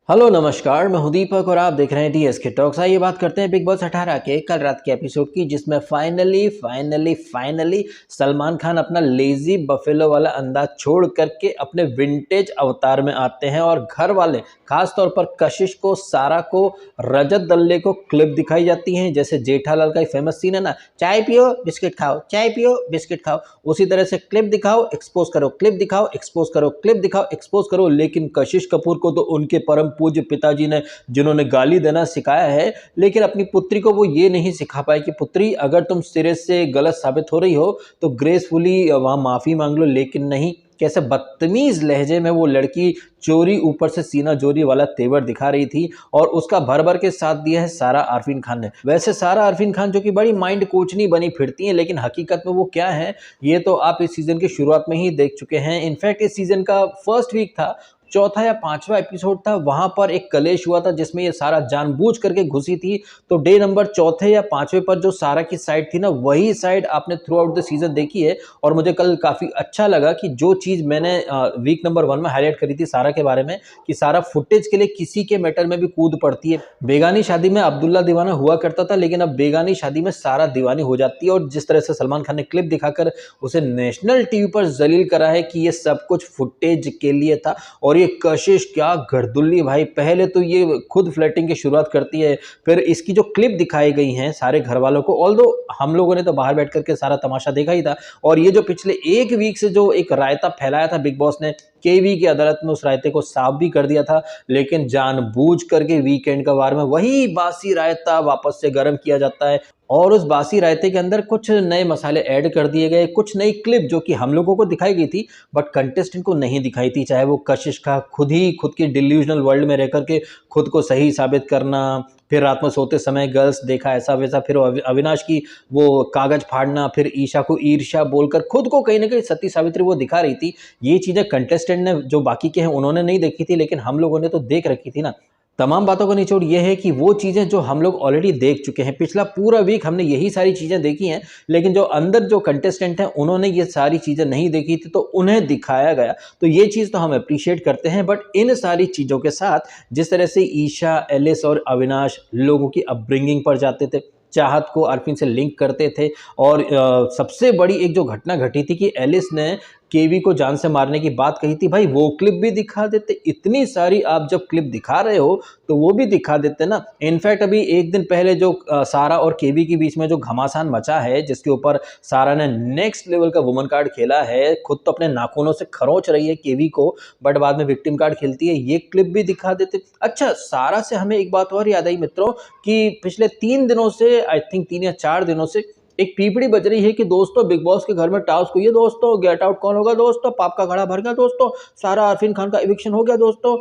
Hello नमस्कार, मैं हूं दीपक और आप देख रहे हैं DSK टॉक्स। आइए बात करते हैं बिग बॉस 18 के कल रात के एपिसोड की, जिसमें फाइनली सलमान खान अपना लेजी बफेलो वाला अंदाज छोड़ करके अपने विंटेज अवतार में आते हैं और घर वाले खास तौर पर कशिश को, सारा को, रजत दल्ले को क्लिप दिखाई जाती हैं। जैसे जेठालाल का एक फेमस सीन है ना, चाय पियो बिस्किट खाओ, चाय पियो बिस्किट खाओ, उसी तरह से क्लिप दिखाओ एक्सपोज करो, क्लिप दिखाओ एक्सपोज करो, क्लिप दिखाओ एक्सपोज करो। लेकिन कशिश कपूर को तो उनके परम पूज्य पिताजी ने, जिन्होंने गाली देना सिखाया है, लेकिन अपनी पुत्री को वो ये नहीं सिखा पाए कि पुत्री अगर तुम सिरे से गलत साबित हो रही हो तो ग्रेसफुली वहां माफी मांग लो। लेकिन नहीं, कैसे बदतमीज लहजे में वो लड़की चोरी ऊपर से सीना चोरी वाला तेवर दिखा रही थी, और उसका भर भर के साथ दिया है सारा अरफीन खान ने। वैसे सारा अरफीन खान जो कि बड़ी माइंड कोचनी बनी फिरती है, लेकिन हकीकत में वो क्या है ये तो आप इस सीजन की शुरुआत में ही देख चुके हैं। इनफैक्ट इस सीजन का फर्स्ट वीक था, चौथा या पांचवा एपिसोड था, वहां पर एक कलेश हुआ था जिसमें ये सारा जानबूझ करके घुसी थी। तो डे नंबर चौथे या पांचवे पर जो सारा की साइड थी ना, वही साइड आपने थ्रू आउट द सीजन देखी है। और मुझे कल काफी अच्छा लगा कि जो चीज मैंने वीक नंबर 1 में हाईलाइट करी थी सारा के बारे में, कि सारा फुटेज के लिए किसी के मैटर में भी कूद पड़ती है। बेगानी शादी में अब्दुल्ला दीवाना हुआ करता था, लेकिन अब बेगानी शादी में सारा दीवानी हो जाती है। और जिस तरह से सलमान खान ने क्लिप दिखाकर उसे नेशनल टीवी पर जलील करा है कि ये सब कुछ फुटेज के लिए था। और ये कशिश क्या गर्दुल्ली भाई, पहले तो ये खुद फ्लर्टिंग की शुरुआत करती है, फिर इसकी जो क्लिप दिखाई गई हैं सारे घर वालों को, ऑल्दो हम लोगों ने तो बाहर बैठ करके सारा तमाशा देखा ही था। और ये जो पिछले एक वीक से जो एक रायता फैलाया था बिग बॉस ने, केवी की अदालत में उस रायते को साफ भी कर दिया था, लेकिन जानबूझ करके वीकेंड का वार में वही बासी रायता वापस से गर्म किया जाता है। और उस बासी रायते के अंदर कुछ नए मसाले ऐड कर दिए गए, कुछ नई क्लिप जो कि हम लोगों को दिखाई गई थी बट कंटेस्टेंट को नहीं दिखाई थी। चाहे वो कशिश का खुद की डिल्यूजनल वर्ल्ड में रह करके खुद को सही साबित करना, फिर रात में सोते समय गर्ल्स देखा ऐसा वैसा, फिर अविनाश की वो कागज फाड़ना, फिर ईशा को ईर्ष्या बोलकर खुद को कहीं ना कहीं सती सावित्री वो दिखा रही थी। ये चीजें कंटेस्टेंट ने, जो बाकी के हैं, उन्होंने नहीं देखी थी, लेकिन हम लोगों ने तो देख रखी थी ना। तमाम बातों का निचोड़ ये है कि वो चीज़ें जो हम लोग ऑलरेडी देख चुके हैं, पिछला पूरा वीक हमने यही सारी चीज़ें देखी हैं, लेकिन जो अंदर जो कंटेस्टेंट हैं उन्होंने ये सारी चीज़ें नहीं देखी थी, तो उन्हें दिखाया गया। तो ये चीज़ तो हम अप्रिशिएट करते हैं। बट इन सारी चीज़ों के साथ जिस तरह से ईशा, एलिस और अविनाश लोगों की अपब्रिंगिंग पर जाते थे, चाहत को अरफीन से लिंक करते थे, और सबसे बड़ी एक जो घटना घटी थी कि एलिस ने केवी को जान से मारने की बात कही थी, भाई वो क्लिप भी दिखा देते। इतनी सारी आप जब क्लिप दिखा रहे हो तो वो भी दिखा देते ना। इनफैक्ट अभी एक दिन पहले जो सारा और केवी के बीच में जो घमासान मचा है, जिसके ऊपर सारा ने नेक्स्ट लेवल का वुमन कार्ड खेला है, खुद तो अपने नाखूनों से खरोंच रही है केवी को, बट बाद में विक्टिम कार्ड खेलती है, ये क्लिप भी दिखा देते। अच्छा, सारा से हमें एक बात और याद आई मित्रों, कि पिछले 3 दिनों से, आई थिंक 3 या 4 दिनों से एक पीपड़ी बज रही है कि दोस्तों बिग बॉस के घर में टास्क हुई है दोस्तों, गेट आउट कौन होगा दोस्तों, पाप का घड़ा भर गया दोस्तों, सारा अरफीन खान का इविक्शन हो गया दोस्तों।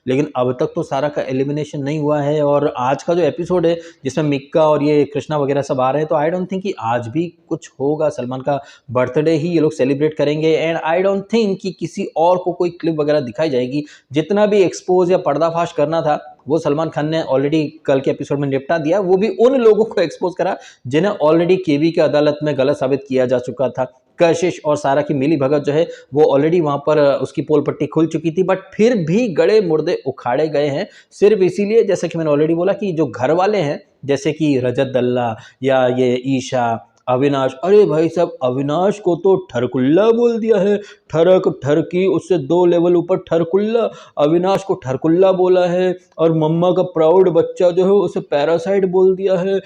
लेकिन अब तक तो सारा का एलिमिनेशन नहीं हुआ है। और आज का जो एपिसोड है जिसमें मिक्का और ये कृष्णा वगैरह सब आ रहे हैं, तो आई डोंट थिंक कि आज भी कुछ होगा। सलमान का बर्थडे ही ये लोग सेलिब्रेट करेंगे, एंड आई डोंट थिंक कि किसी और को कोई क्लिप वगैरह दिखाई जाएगी। जितना भी एक्सपोज या पर्दाफाश करना था वो सलमान खान ने ऑलरेडी कल के एपिसोड में निपटा दिया। वो भी उन लोगों को एक्सपोज करा जिन्हें ऑलरेडी केवी की अदालत में गलत साबित किया जा चुका था। कशिश और सारा की मिली भगत जो है वो ऑलरेडी वहां पर उसकी पोल पट्टी खुल चुकी थी, बट फिर भी गड़े मुर्दे उखाड़े गए हैं, सिर्फ इसीलिए, जैसे कि मैंने ऑलरेडी बोला, कि जो घर वाले हैं जैसे कि रजत दल्ला या ये ईशा, अविनाश, अरे भाई साहब अविनाश को तो ठरकुल्ला बोल दिया है, ठरक ठरकी, उससे 2 लेवल ऊपर ठरकुल्ला, अविनाश को ठरकुल्ला बोला है, और मम्मा का प्राउड बच्चा जो है उसे पैरासाइट बोल दिया है।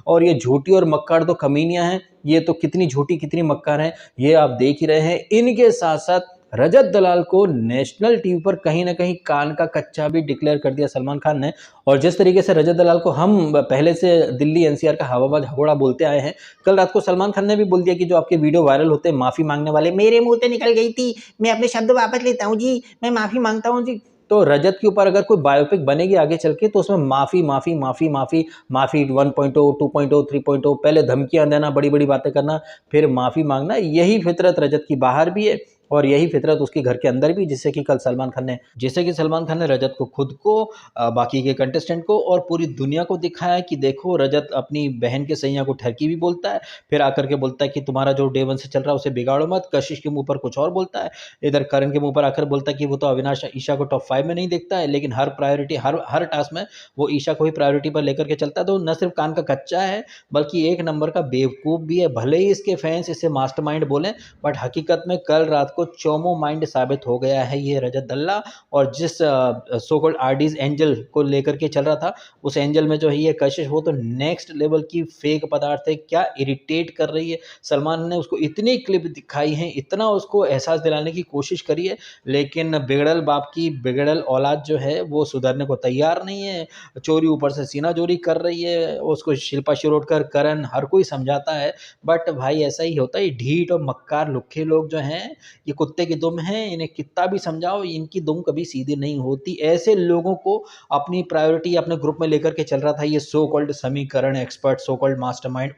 और ये झूठी और मक्कार तो कमीनियां हैं, ये तो कितनी झूठी कितनी मक्कार हैं ये आप देख ही रहे हैं। इनके साथ साथ रजत दलाल को नेशनल टीवी पर कहीं ना कहीं कान का कच्चा भी डिक्लेयर कर दिया सलमान खान ने। और जिस तरीके से रजत दलाल को हम पहले से दिल्ली एनसीआर का हवाबाज हगोड़ा बोलते आए हैं, कल रात को सलमान खान ने भी बोल दिया कि जो आपके वीडियो वायरल होते हैं माफी मांगने वाले, मेरे मुंह से निकल गई थी, मैं अपने शब्द वापस लेता हूँ जी, मैं माफी मांगता हूँ जी। तो रजत के ऊपर अगर कोई बायोपिक बनेगी आगे चल के, तो उसमें माफी माफी माफी माफी माफी 1.0, 2.0, 3.0, पहले धमकियां देना, बड़ी बड़ी बातें करना, फिर माफी मांगना, यही फितरत रजत की बाहर भी है। और यही फितरत उसके घर के अंदर भी, जिससे कि सलमान खान ने रजत को, खुद को, बाकी के कंटेस्टेंट को और पूरी दुनिया को दिखाया कि देखो रजत अपनी बहन के सैया को ठरकी भी बोलता है, फिर आकर के बोलता है कि तुम्हारा जो डे वन से चल रहा है उसे बिगाड़ो मत। कशिश के मुंह पर कुछ और बोलता है, इधर करण के मुंह पर आकर बोलता है कि वो तो अविनाश ईशा को टॉप 5 में नहीं देखता है, लेकिन हर प्रायोरिटी हर टास्क में वो ईशा को ही प्रायोरिटी पर लेकर के चलता है। तो न सिर्फ कान का कच्चा है बल्कि एक नंबर का बेवकूफ भी है। भले ही इसके फैंस इसे मास्टरमाइंड बोलें, बट हकीकत में कल रात को चोमो माइंड साबित हो गया है ये रजत दल्ला। और जिस सो कॉल्ड आरडीज एंजल को लेकर के चल रहा था, उस एंजल में जो है ये कशिश, वो तो नेक्स्ट लेवल की फेक पदार्थ है। क्या इरिटेट कर रही है। सलमान ने उसको इतनी क्लिप दिखाई है, इतना उसको एहसास दिलाने की कोशिश करी है, लेकिन बिगड़ल बाप की बिगड़ल औलाद जो है वो सुधरने को तैयार नहीं है। चोरी ऊपर से सीना चोरी कर रही है, उसको शिल्पा शिरोडकर, करण, हर कोई समझाता है, बट भाई ऐसा ही होता है। ढीठ और मक्कार लुक्खे लोग जो हैं ये कुत्ते की दुम हैं, इन्हें कितना भी समझाओ इनकी दुम कभी सीधी नहीं होती। ऐसे लोगों को अपनी प्रायोरिटी अपने ग्रुप में लेकर के चल रहा था ये सो कॉल्ड समीकरण एक्सपर्ट, सो कॉल्ड मास्टरमाइंड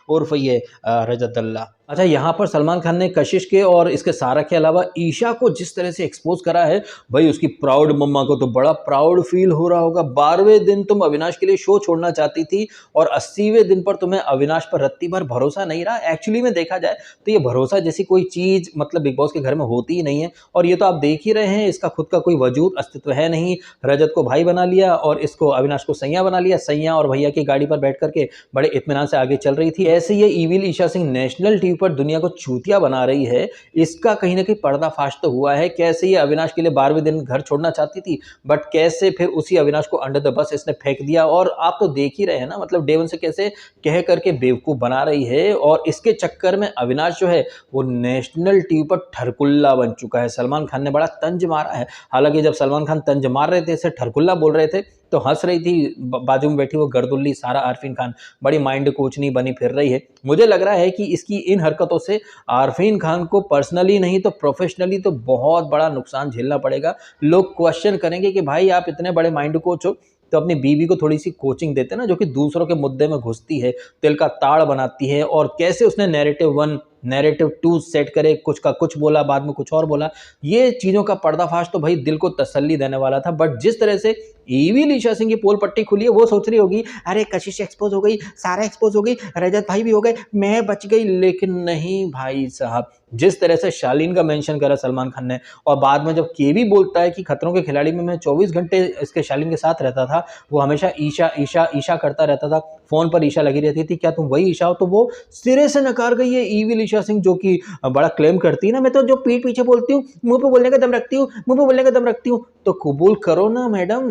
उर्फ ये रजत दल्ला। अच्छा, यहाँ पर सलमान खान ने कशिश के और इसके सारा के अलावा ईशा को जिस तरह से एक्सपोज करा है, भाई उसकी प्राउड मम्मा को तो बड़ा प्राउड फील हो रहा होगा। 12वें दिन तुम अविनाश के लिए शो छोड़ना चाहती थी और 80वें दिन पर तुम्हें अविनाश पर रत्ती भर भरोसा नहीं रहा। एक्चुअली में देखा जाए तो ये भरोसा जैसी कोई चीज मतलब बिग बॉस के घर में होती ही नहीं है, और ये तो आप देख ही रहे हैं, इसका खुद का कोई वजूद अस्तित्व है नहीं। रजत को भाई बना लिया और इसको अविनाश को सैया बना लिया। सैया और भैया की गाड़ी पर बैठ करके बड़े इत्मीनान से आगे चल रही थी। ऐसे ये ईविल ईशा सिंह नेशनल टीवी पर दुनिया को चूतिया बना रही है, इसका कहीं ना कहीं पर्दाफाश तो हुआ है। कैसे ये अविनाश के लिए 12वें दिन घर छोड़ना चाहती थी, बट कैसे फिर उसी अविनाश को अंडर द बस इसने फेंक दिया। और आप तो देख ही रहे हैं ना, मतलब डे वन से कैसे कह करके बेवकूफ बना रही है, और इसके चक्कर में अविनाश जो है वो नेशनल टीवी पर ठरकुल्ला बन चुका है। सलमान खान ने बड़ा तंज मारा है। हालांकि जब सलमान खान तंज मार रहे थे, इसे ठरकुल्ला बोल रहे थे, तो हंस रही थी बाजू में बैठी वो गर्दुल्ली सारा आरफीन खान, बड़ी माइंड कोचनी बनी फिर रही है। मुझे लग रहा है कि इसकी इन हरकतों से आरफीन खान को पर्सनली नहीं तो प्रोफेशनली तो बहुत बड़ा नुकसान झेलना पड़ेगा। लोग क्वेश्चन करेंगे कि भाई आप इतने बड़े माइंड कोच हो तो अपनी बीवी को थोड़ी सी कोचिंग देते ना, जो कि दूसरों के मुद्दे में घुसती है, तिल का ताड़ बनाती है, और कैसे उसने नैरेटिव 1 नैरेटिव 2 सेट करे, कुछ का कुछ बोला, बाद में कुछ और बोला। ये चीज़ों का पर्दाफाश तो भाई दिल को तसल्ली देने वाला था। बट जिस तरह से ईविल ईशा सिंह की पोल पट्टी खुली है, वो सोच रही होगी अरे कशिश एक्सपोज हो गई, सारा एक्सपोज हो गई, रजत भाई भी हो गए, मैं बच गई। लेकिन नहीं भाई साहब, जिस तरह से शालीन का मेंशन करा सलमान खान ने, और बाद में जब केवी बोलता है कि खतरों के खिलाड़ी में मैं 24 घंटे इसके शालीन के साथ रहता था, वो हमेशा ईशा ईशा ईशा करता रहता था, फोन पर ईशा लगी रहती थी, क्या तुम वही ईशा हो? तो वो सिरे से नकार गई है ईविल ईशा सिंह, जो कि बड़ा क्लेम करती है ना, मैं तो जो पीठ पीछे बोलती हूँ, मुंह पे बोलने का दम रखती हूँ, मुंह पे बोलने का दम रखती हूँ। तो कबूल करो ना मैडम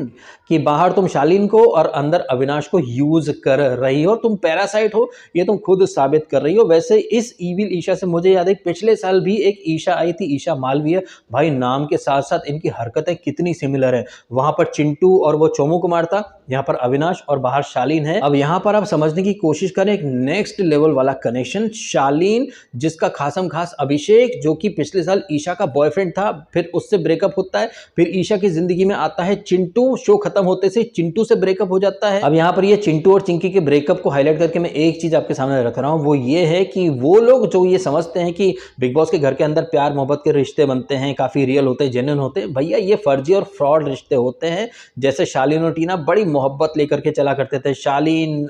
कि बाहर तुम शालीन को और अंदर अविनाश को यूज कर रही हो, तुम पैरासाइट हो, ये तुम खुद साबित कर रही हो। वैसे इस ईविल ईशा से मुझे याद है पिछले साल भी एक ईशा आई थी, ईशा मालवीय। भाई नाम के साथ साथ इनकी हरकतें कितनी सिमिलर है। वहां पर चिंटू और वो चोमू कुमार था, यहाँ पर अविनाश और बाहर शालीन है। अब यहाँ पर आप समझने की कोशिश करें एक नेक्स्ट लेवल वाला कनेक्शन। शालीन जिसका खासम खास अभिषेक, जो कि पिछले साल ईशा का बॉयफ्रेंड था, फिर उससे ब्रेकअप होता है, फिर ईशा की जिंदगी में आता है चिंटू, शो खत्म होते से चिंटू से ब्रेकअप हो जाता है। अब यहाँ पर ये चिंटू और चिंकी के ब्रेकअप को हाईलाइट करके मैं एक चीज आपके सामने रख रहा हूँ, वो ये है कि वो लोग जो ये समझते हैं कि बिग बॉस के घर के अंदर प्यार मोहब्बत के रिश्ते बनते हैं, काफी रियल होते हैं, जेन्युइन होते हैं, भैया ये फर्जी और फ्रॉड रिश्ते होते हैं। जैसे शालीन और टीना बड़ी मोहब्बत लेकर के चला करते थे, शालीन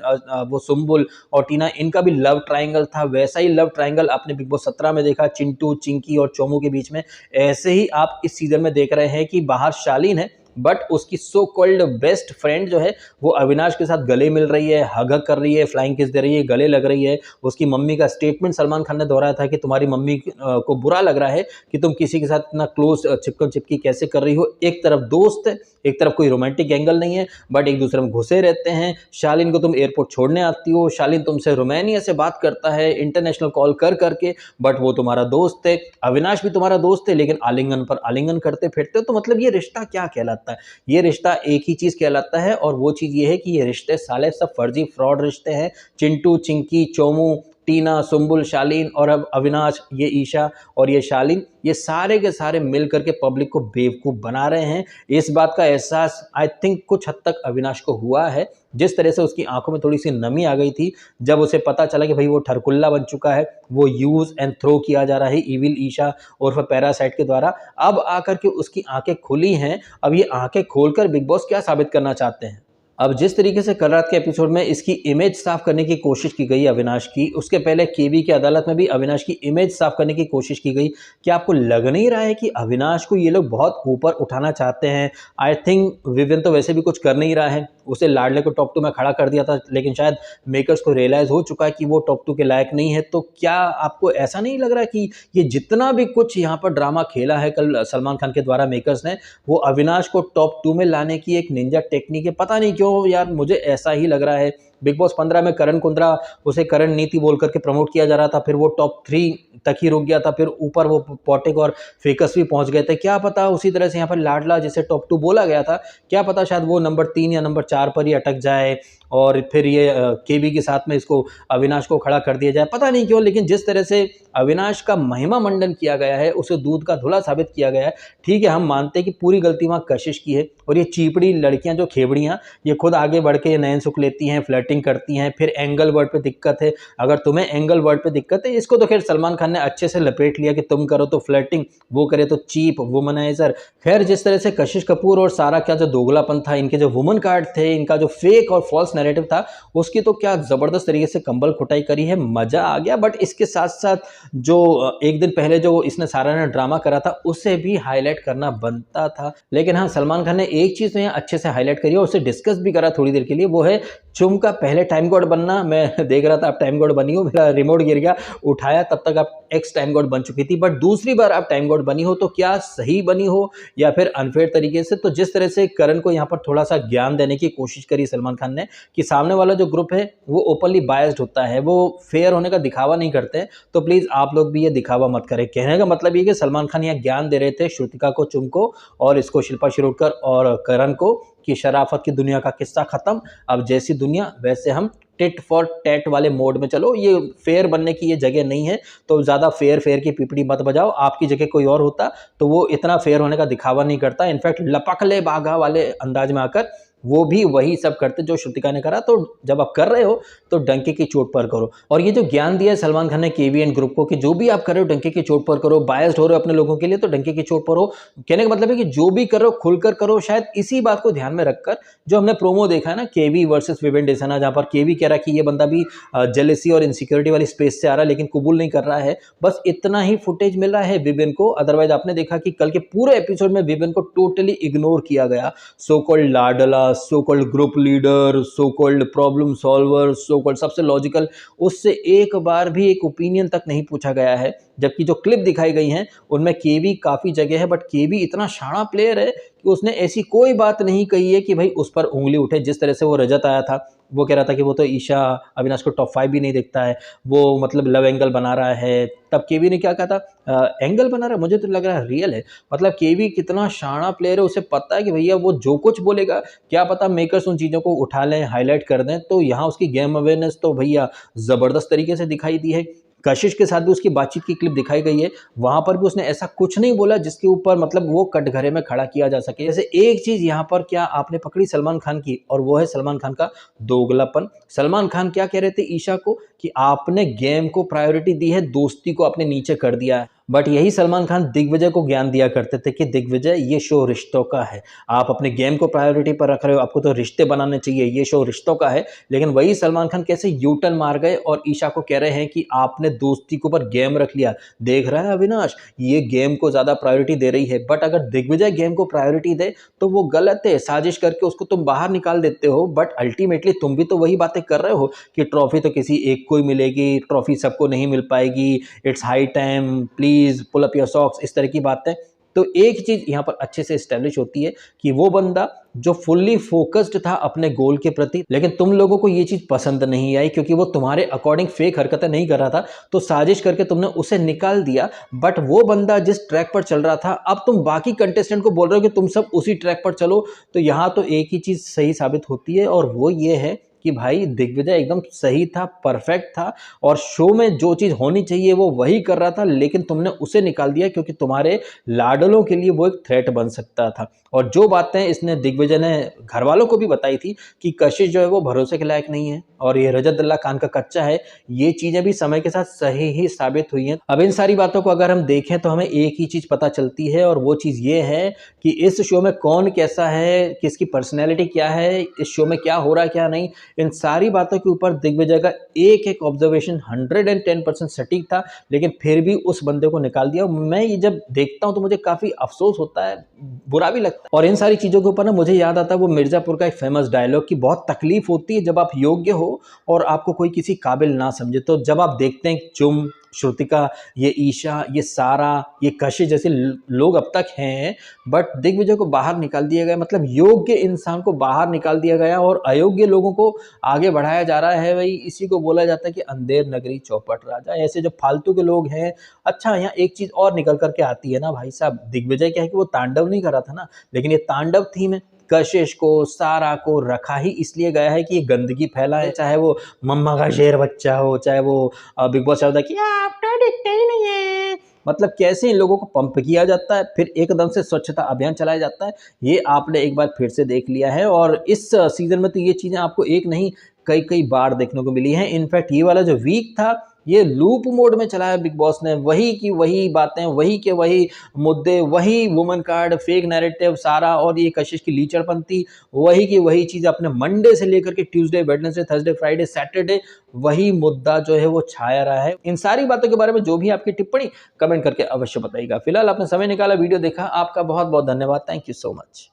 वो सुम्बुल और टीना, इनका भी लव ट्रायंगल था, वैसा ही लव ट्रायंगल आपने बिग बॉस 17 में देखा, चिंटू, चिंकी और चोमू के बीच में। ऐसे ही आप इस सीजन में देख रहे हैं कि बाहर शालीन है, बट उसकी सो कॉल्ड बेस्ट फ्रेंड जो है वो अविनाश के साथ गले मिल रही है, हग कर रही है, फ्लाइंग किस दे रही है, गले लग रही है। उसकी मम्मी का स्टेटमेंट सलमान खान ने दोहराया था कि तुम्हारी मम्मी को बुरा लग रहा है कि तुम किसी के साथ इतना क्लोज चिपकन चिपकी कैसे कर रही हो। एक तरफ दोस्त है, एक तरफ कोई रोमांटिक एंगल नहीं है, बट एक दूसरे में घुसे रहते हैं। शालीन को तुम एयरपोर्ट छोड़ने आती हो, शालीन तुमसे रोमानिया से बात करता है इंटरनेशनल कॉल कर करके, बट वो तुम्हारा दोस्त है। अविनाश भी तुम्हारा दोस्त है, लेकिन आलिंगन पर आलिंगन करते फिरते हो। तो मतलब ये रिश्ता क्या कहलाता है? ये रिश्ता एक ही चीज कहलाता है, और वो चीज ये है कि ये रिश्ते साले सब फर्जी फ्रॉड रिश्ते हैं। चिंटू, चिंकी, चोमू, टीना, सुम्बुल, शालीन और अब अविनाश, ये ईशा और ये शालीन, ये सारे के सारे मिल करके पब्लिक को बेवकूफ़ बना रहे हैं। इस बात का एहसास आई थिंक कुछ हद तक अविनाश को हुआ है। जिस तरह से उसकी आंखों में थोड़ी-सी नमी आ गई थी जब उसे पता चला कि भई वो ठरकुल्ला बन चुका है, वो यूज़ एंड थ्रो किया जा रहा है इविल ईशा उर्फ पैरासाइट के द्वारा। अब आकर के उसकी आँखें खुली हैं, अब ये आँखें खोलकर बिग बॉस क्या साबित करना चाहते हैं? अब जिस तरीके से कल रात के एपिसोड में इसकी इमेज साफ करने की कोशिश की गई अविनाश की, उसके पहले केवी की अदालत में भी अविनाश की इमेज साफ करने की कोशिश की गई। क्या आपको लग नहीं रहा है कि अविनाश को ये लोग बहुत ऊपर उठाना चाहते हैं? आई थिंक विवियन तो वैसे भी कुछ कर नहीं रहा है, उसे लाडले को टॉप 2 में खड़ा कर दिया था, लेकिन शायद मेकर्स को रियलाइज़ हो चुका है कि वो टॉप 2 के लायक नहीं है। तो क्या आपको ऐसा नहीं लग रहा कि ये जितना भी कुछ यहाँ पर ड्रामा खेला है कल सलमान खान के द्वारा मेकर्स ने, वो अविनाश को टॉप 2 में लाने की एक निंजा टेक्निक है? पता नहीं क्यों यार मुझे ऐसा ही लग रहा है। बिग बॉस 15 में करण कुंद्रा, उसे करण नीति बोल करके प्रमोट किया जा रहा था, फिर वो टॉप 3 तक ही रुक गया था, फिर ऊपर वो पॉटिक और फेकस भी पहुंच गए थे। क्या पता उसी तरह से यहाँ पर लाडला जिसे टॉप 2 बोला गया था, क्या पता शायद वो नंबर 3 या नंबर 4 पर ही अटक जाए और फिर ये केवी के साथ में इसको अविनाश को खड़ा कर दिया जाए। पता नहीं क्यों, लेकिन जिस तरह से अविनाश का महिमा मंडन किया गया है, उसे दूध का धुला साबित किया गया है। ठीक है, हम मानते हैं कि पूरी गलती वहाँ कशिश की है, और ये चीपड़ी लड़कियां जो खेबड़ियाँ, ये खुद आगे बढ़ के नयन सुख लेती हैं, फ्लर्टिंग करती हैं, फिर एंगल वर्ड पे दिक्कत है। अगर तुम्हें एंगल वर्ड पे दिक्कत है, इसको तो खैर सलमान खान ने अच्छे से लपेट लिया कि तुम करो तो फ्लर्टिंग, वो करे तो चीप वुमनाइजर। खैर जिस तरह से कशिश कपूर और सारा का जो दोगलापन था, इनके जो वुमन कार्ड थे, इनका जो फेक और फॉल्स नैरेटिव था, उसकी तो क्या जबरदस्त तरीके से कंबल खुटाई करी है, मजा आ गया। बट इसके साथ साथ जो एक दिन पहले जो इसने सारा ने ड्रामा करा था, उसे भी हाईलाइट करना बनता था। लेकिन हाँ, सलमान खान ने एक चीज तो यहाँ अच्छे से हाईलाइट करी और उसे डिस्कस भी करा थोड़ी देर के लिए, वो है चुम का पहले टाइम गॉड बनना। मैं देख रहा था आप टाइम गॉड बनी हो, मेरा रिमोट गिर गया, उठाया तब तक आप एक्स टाइम गॉड बन चुकी थी, बट दूसरी बार आप टाइम गॉड बनी हो तो क्या सही बनी हो या फिर अनफेयर तरीके से? तो जिस तरह से करण को यहाँ पर थोड़ा सा ज्ञान देने की कोशिश करी सलमान खान ने कि सामने वाला जो ग्रुप है वो ओपनली बायस्ड होता है, वो फेयर होने का दिखावा नहीं करते हैं, तो प्लीज आप लोग भी ये दिखावा मत करें। कहने का मतलब ये कि सलमान खान यहाँ ज्ञान दे रहे थे श्रुतिका को, चुम को, और इसको शिल्पा शिरोडकर और करण को, कि शराफत की दुनिया का किस्सा खत्म, अब जैसी दुनिया वैसे हम, टिट फॉर टैट वाले मोड में चलो, ये फेयर बनने की ये जगह नहीं है, तो ज़्यादा फेयर फेयर की पिपड़ी मत बजाओ। आपकी जगह कोई और होता तो वो इतना फेयर होने का दिखावा नहीं करता, इनफैक्ट लपक ले बाघा वाले अंदाज में आकर वो भी वही सब करते जो श्रुतिका ने करा। तो जब आप कर रहे हो तो डंके की चोट पर करो। और ये जो ज्ञान दिया है सलमान खान ने केवीएन ग्रुप को कि जो भी आप कर रहे हो डंके की चोट पर करो, बायस्ड हो रहे हो अपने लोगों के लिए तो डंके की चोट पर हो, कहने का मतलब है कि जो भी कर रहे हो खुलकर करो। शायद इसी बात को ध्यान में रखकर जो हमने प्रोमो देखा है ना केवी वर्सेस विवेन डेसाना, जहाँ पर केवी कह रहा है कि ये बंदा भी जेलेसी और इनसिक्योरिटी वाली स्पेस से आ रहा है लेकिन कबूल नहीं कर रहा है, बस इतना ही फुटेज मिल रहा है विवेन को। अदरवाइज आपने देखा कि कल के पूरे एपिसोड में विवेन को टोटली इग्नोर किया गया। सो कॉल्ड लाडला, so called group leader, so called problem solver, so called सबसे लॉजिकल, उससे एक बार भी एक ओपिनियन तक नहीं पूछा गया है। जबकि जो क्लिप दिखाई गई हैं उनमें केवी काफ़ी जगह है, बट केवी इतना शाणा प्लेयर है कि उसने ऐसी कोई बात नहीं कही है कि भाई उस पर उंगली उठे। जिस तरह से वो रजत आया था, वो कह रहा था कि वो तो ईशा अविनाश को टॉप 5 भी नहीं देखता है, वो मतलब लव एंगल बना रहा है। तब केवी ने क्या कहा था, एंगल बना रहा है, मुझे तो लग रहा है रियल है। मतलब केवी कितना शाणा प्लेयर है, उसे पता है कि भैया वो जो कुछ बोलेगा क्या पता मेकर्स उन चीज़ों को उठा लें, हाईलाइट कर दें। तो यहाँ उसकी गेम अवेयरनेस तो भैया ज़बरदस्त तरीके से दिखाई दी है। कशिश के साथ भी उसकी बातचीत की क्लिप दिखाई गई है, वहां पर भी उसने ऐसा कुछ नहीं बोला जिसके ऊपर मतलब वो कटघरे में खड़ा किया जा सके। जैसे एक चीज यहाँ पर क्या आपने पकड़ी सलमान खान की, और वो है सलमान खान का दोगलापन। सलमान खान क्या कह रहे थे ईशा को कि आपने गेम को प्रायोरिटी दी है, दोस्ती को आपने नीचे कर दिया है। बट यही सलमान खान दिग्विजय को ज्ञान दिया करते थे कि दिग्विजय ये शो रिश्तों का है, आप अपने गेम को प्रायोरिटी पर रख रहे हो, आपको तो रिश्ते बनाने चाहिए, ये शो रिश्तों का है। लेकिन वही सलमान खान कैसे यूटर्न मार गए और ईशा को कह रहे हैं कि आपने दोस्ती के ऊपर गेम रख लिया। देख रहा है अविनाश, ये गेम को ज़्यादा प्रायोरिटी दे रही है, बट अगर दिग्विजय गेम को प्रायोरिटी दे तो वो गलत है। साजिश करके उसको तुम बाहर निकाल देते हो, बट अल्टीमेटली तुम भी तो वही बातें कर रहे हो कि ट्रॉफी तो किसी एक को ही मिलेगी, ट्रॉफी सबको नहीं मिल पाएगी, it's high time, please pull up your socks, इस तरह की बातें। तो एक चीज यहाँ पर अच्छे से एस्टेब्लिश होती है कि वो बंदा जो फुल्ली फोकस्ड था अपने गोल के प्रति, लेकिन तुम लोगों को ये चीज पसंद नहीं आई क्योंकि वो तुम्हारे अकॉर्डिंग फेक हरकतें नहीं कर रहा था, तो साजिश करके तुमने उसे निकाल दिया। बट वो बंदा जिस ट्रैक पर चल रहा था, अब तुम बाकी कंटेस्टेंट को बोल रहे हो कि तुम सब उसी ट्रैक पर चलो। तो यहाँ तो एक ही चीज सही साबित होती है, और वो ये है कि भाई दिग्विजय एकदम सही था, परफेक्ट था और शो में जो चीज़ होनी चाहिए वो वही कर रहा था, लेकिन तुमने उसे निकाल दिया क्योंकि तुम्हारे लाडलों के लिए वो एक थ्रेट बन सकता था। और जो बातें इसने दिग्विजय ने घरवालों को भी बताई थी कि कशिश जो है वो भरोसे के लायक नहीं है और ये रजतुल्लाह खान का कच्चा है, ये चीज़ें भी समय के साथ सही ही साबित हुई हैं। अब इन सारी बातों को अगर हम देखें तो हमें एक ही चीज़ पता चलती है और वो चीज़ ये है कि इस शो में कौन कैसा है, किसकी पर्सनैलिटी क्या है, इस शो में क्या हो रहा है क्या नहीं, इन सारी बातों के ऊपर दिग्विजय का एक-एक ऑब्जर्वेशन 110% सटीक था, लेकिन फिर भी उस बंदे को निकाल दिया। मैं ये जब देखता हूँ तो मुझे काफ़ी अफ़सोस होता है, बुरा भी लगता है। और इन सारी चीज़ों के ऊपर ना मुझे याद आता है वो मिर्ज़ापुर का एक फ़ेमस डायलॉग कि बहुत तकलीफ़ होती है जब आप योग्य हो और आपको कोई किसी काबिल ना समझे। तो जब आप देखते हैं चुम, श्रुतिका, ये ईशा, ये सारा, ये कशिश जैसे लोग अब तक हैं, बट दिग्विजय को बाहर निकाल दिया गया, मतलब योग्य इंसान को बाहर निकाल दिया गया और अयोग्य लोगों को आगे बढ़ाया जा रहा है। भाई इसी को बोला जाता है कि अंधेर नगरी चौपट राजा। ऐसे जो फालतू के लोग हैं। अच्छा, यहाँ एक चीज़ और निकल कर के आती है ना भाई साहब, दिग्विजय क्या है कि वो तांडव नहीं कर रहा था ना, लेकिन ये तांडव थीम है। कशिश को, सारा को रखा ही इसलिए गया है कि ये गंदगी फैलाए, चाहे वो मम्मा का शेर बच्चा हो, चाहे वो बिग बॉस होता है कि आप तो दिखते ही नहीं है। मतलब कैसे इन लोगों को पंप किया जाता है, फिर एकदम से स्वच्छता अभियान चलाया जाता है। ये आपने एक बार फिर से देख लिया है और इस सीज़न में तो ये चीज़ें आपको एक नहीं कई-कई बार देखने को मिली हैं। इनफैक्ट ये वाला जो वीक था, ये लूप मोड में चलाया बिग बॉस ने, वही की वही बातें, वही के वही मुद्दे, वही वुमन कार्ड, फेक नैरेटिव सारा और ये कशिश की लीचड़पंती, वही की वही चीज़ अपने मंडे से लेकर के Tuesday, Wednesday, Thursday, Friday, Saturday वही मुद्दा जो है वो छाया रहा है। इन सारी बातों के बारे में जो भी आपकी टिप्पणी कमेंट करके अवश्य बताइएगा। फिलहाल आपने समय निकाला, वीडियो देखा, आपका बहुत-बहुत धन्यवाद। Thank you so much.